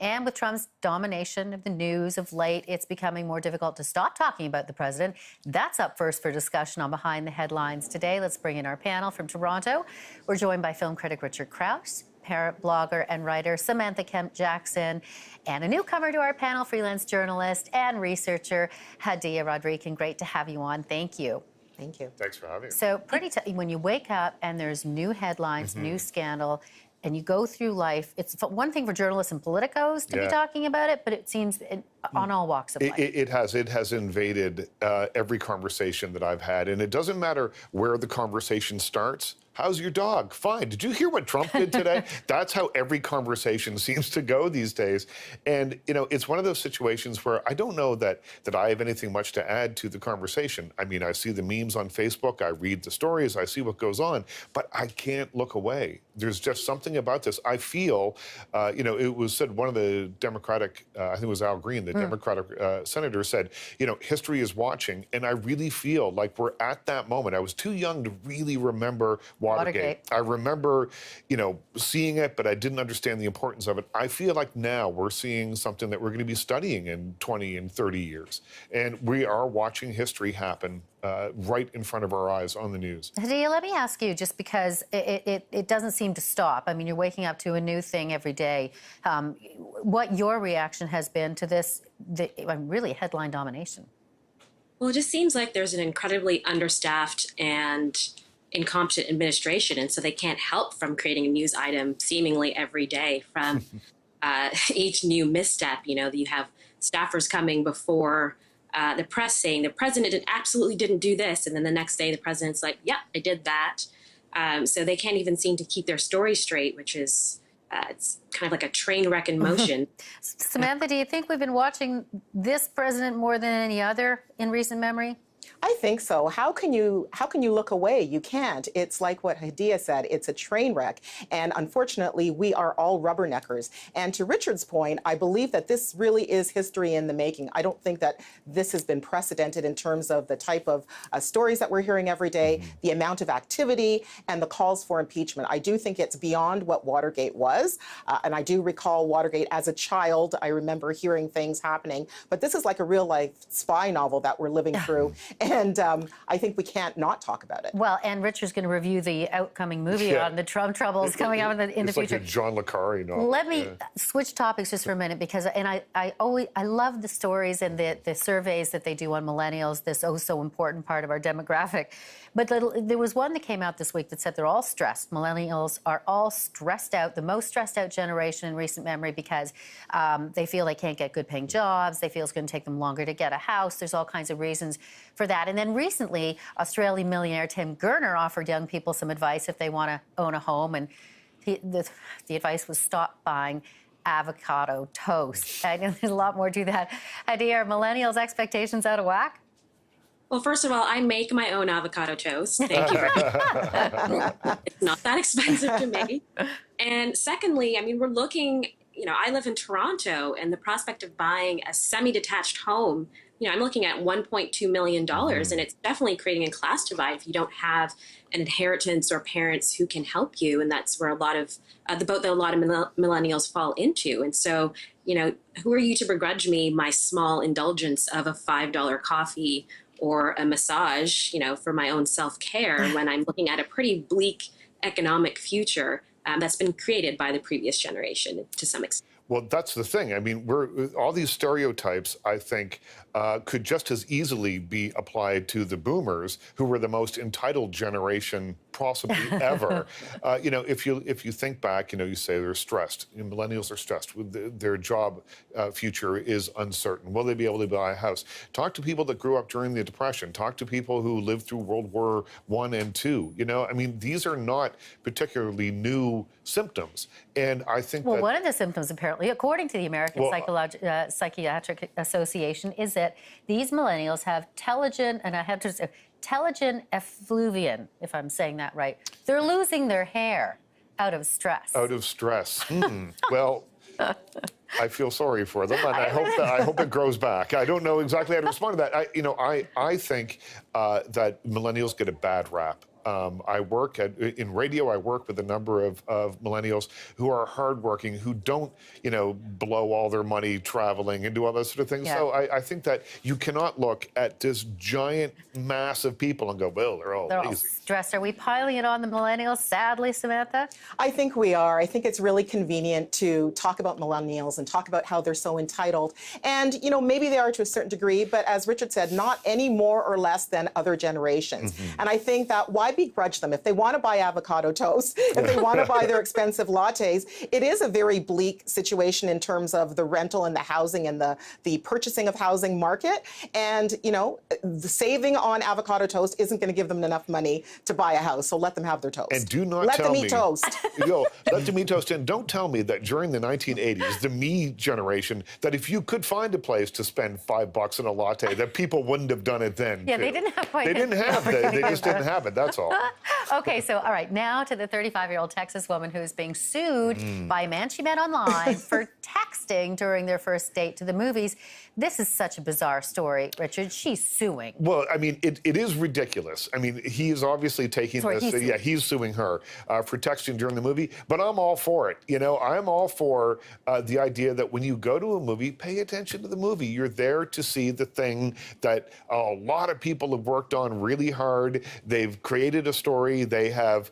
And with Trump's domination of the news of late, it's becoming more difficult to stop talking about the president. That's up first for discussion on Behind the Headlines today. Let's bring in our panel from Toronto. We're joined by film critic Richard Crouse, parent, blogger, and writer Samantha Kemp-Jackson, and a newcomer to our panel, freelance journalist and researcher Hadia Rodriguez. Great to have you on. Thank you. Thank you. Thanks for having me. So when you wake up and there's new headlines, new scandal, and you go through life, it's one thing for journalists and politicos to be talking about it, but it seems on all walks of life. It has invaded every conversation that I've had, and it doesn't matter where the conversation starts. How's your dog? Fine. Did you hear what Trump did today? That's how every conversation seems to go these days. And, you know, it's one of those situations where I don't know that I have anything much to add to the conversation. I mean, I see the memes on Facebook, I read the stories, I see what goes on, but I can't look away. There's just something about this. I feel, you know, it was said, one of the Democratic, I think it was Al Green, the Democratic senator said, you know, history is watching. And I really feel like we're at that moment. I was too young to really remember Watergate. I remember, you know, seeing it, but I didn't understand the importance of it. I feel like now we're seeing something that we're going to be studying in 20 and 30 years. And we are watching history happen right in front of our eyes on the news. Hadia, let me ask you, just because it doesn't seem to stop. I mean, you're waking up to a new thing every day. What your reaction has been to this, really headline domination? Well, it just seems like there's an incredibly understaffed and incompetent administration, and so they can't help from creating a news item seemingly every day from each new misstep. You know, you have staffers coming before the press saying the president absolutely didn't do this, and then the next day the president's like, yeah, I did that. So they can't even seem to keep their story straight, which is it's kind of like a train wreck in motion. Samantha, do you think we've been watching this president more than any other in recent memory? I think so. How can you look away? You can't. It's like what Hadia said. It's a train wreck. And unfortunately, we are all rubberneckers. And to Richard's point, I believe that this really is history in the making. I don't think that this has been precedented in terms of the type of stories that we're hearing every day, the amount of activity, and the calls for impeachment. I do think it's beyond what Watergate was. And I do recall Watergate as a child. I remember hearing things happening. But this is like a real-life spy novel that we're living through. And I think we can't not talk about it. Well, and Richard's going to review the upcoming movie on the Trump troubles coming out in the future. It's like a John le Carre novel. Let me switch topics just for a minute, because I love the stories and the surveys that they do on millennials, this so important part of our demographic. But there was one that came out this week that said they're all stressed. Millennials are all stressed out, the most stressed out generation in recent memory, because they feel they can't get good paying jobs. They feel it's going to take them longer to get a house. There's all kinds of reasons for that. And then recently, Australian millionaire Tim Gurner offered young people some advice if they want to own a home. And the advice was stop buying avocado toast. I know there's a lot more to that. Hadia, are millennials' expectations out of whack? Well, first of all, I make my own avocado toast. Thank you. It's not that expensive to make. And secondly, I mean, we're looking, you know, I live in Toronto, and the prospect of buying a semi-detached home, you know, I'm looking at $1.2 million, and it's definitely creating a class divide if you don't have an inheritance or parents who can help you. And that's where a lot of the boat that a lot of millennials fall into. And so, you know, who are you to begrudge me my small indulgence of a $5 coffee or a massage, you know, for my own self-care when I'm looking at a pretty bleak economic future that's been created by the previous generation to some extent. Well, that's the thing. I mean, all these stereotypes, I think, could just as easily be applied to the boomers, who were the most entitled generation possibly ever. You know, if you think back, you know, you say they're stressed. You know, millennials are stressed. Their job future is uncertain. Will they be able to buy a house? Talk to people that grew up during the Depression. Talk to people who lived through World War I and II. You know, I mean, these are not particularly new symptoms. And I think that one of the symptoms, apparently, according to the American Psychiatric Association, is that these millennials have telogen, and I have to say, telogen effluvium, if I'm saying that right. They're losing their hair out of stress. Out of stress. Well, I feel sorry for them, and I hope it grows back. I don't know exactly how to respond to that. I think that millennials get a bad rap. I work in radio. I work with a number of millennials who are hardworking, who don't, blow all their money traveling and do all that sort of thing. Yeah. So I think that you cannot look at this giant mass of people and go, well, they're all They're all lazy. stressed. Are we piling it on the millennials, sadly, Samantha? I think we are. I think it's really convenient to talk about millennials and talk about how they're so entitled. And, maybe they are to a certain degree, but as Richard said, not any more or less than other generations. And I think that why begrudge them? If they want to buy avocado toast, if they want to buy their expensive lattes, it is a very bleak situation in terms of the rental and the housing and the purchasing of housing market. And, the saving on avocado toast isn't going to give them enough money to buy a house. So let them have their toast. And do not let tell them me, eat toast. Let them eat toast. And don't tell me that during the 1980s, the me generation, that if you could find a place to spend $5 on a latte, that people wouldn't have done it then. Yeah, too. they didn't have They didn't have that. They just didn't have it. That's all. Okay, so all right, now to the 35-year-old Texas woman who's being sued by a man she met online for texting during their first date to the movies. This is such a bizarre story, Richard. She's suing. Well, I mean, it is ridiculous. I mean, he is obviously taking Sorry, this. He's suing her for texting during the movie. But I'm all for it. I'm all for the idea that when you go to a movie, pay attention to the movie. You're there to see the thing that a lot of people have worked on really hard. They've created a story. They have,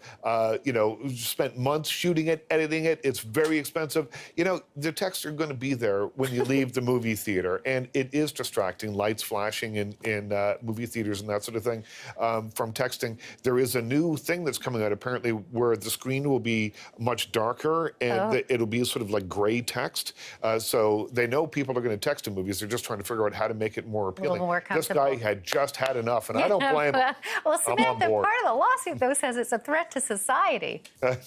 spent months shooting it, editing it. It's very expensive. The texts are going to be there when you leave the movie theater. And it is distracting, lights flashing in movie theaters and that sort of thing from texting. There is a new thing that's coming out, apparently, where the screen will be much darker and it'll be sort of like gray text. So they know people are going to text in movies. They're just trying to figure out how to make it more appealing. more This guy had just had enough, and I don't blame him. Well, I'm on Samantha, board. part of the lawsuit, though, says it's a threat to society. I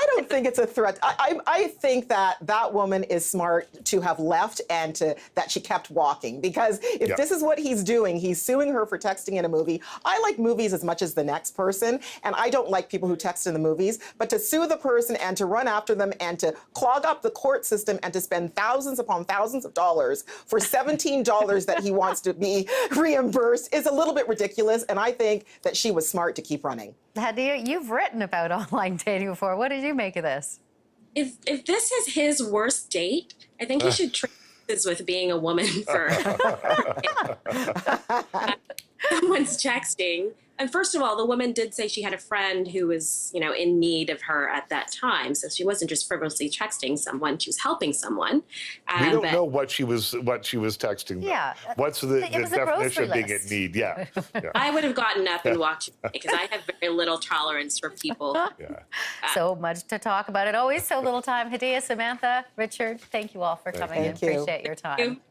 don't think it's a threat. I think that woman is smart to have left and that she kept walking, because if this is what he's doing, he's suing her for texting in a movie. I like movies as much as the next person, and I don't like people who text in the movies, but to sue the person and to run after them and to clog up the court system and to spend thousands upon thousands of dollars for $17 that he wants to be reimbursed is a little bit ridiculous, and I think that she was smart to keep running. Hadia, you've written about online dating before. What did you make of this? If this is his worst date, I think he should trade this with being a woman for someone's texting. And first of all, the woman did say she had a friend who was, in need of her at that time. So she wasn't just frivolously texting someone; she was helping someone. We don't know what she was texting. Though. Yeah. What's the It was a definition of grocery being in list. need? Yeah. I would have gotten up and walked away because I have very little tolerance for people. Yeah. So much to talk about. It always so little time. Hadia, Samantha, Richard, thank you all for coming in. Thank you. Appreciate your time. Thank you.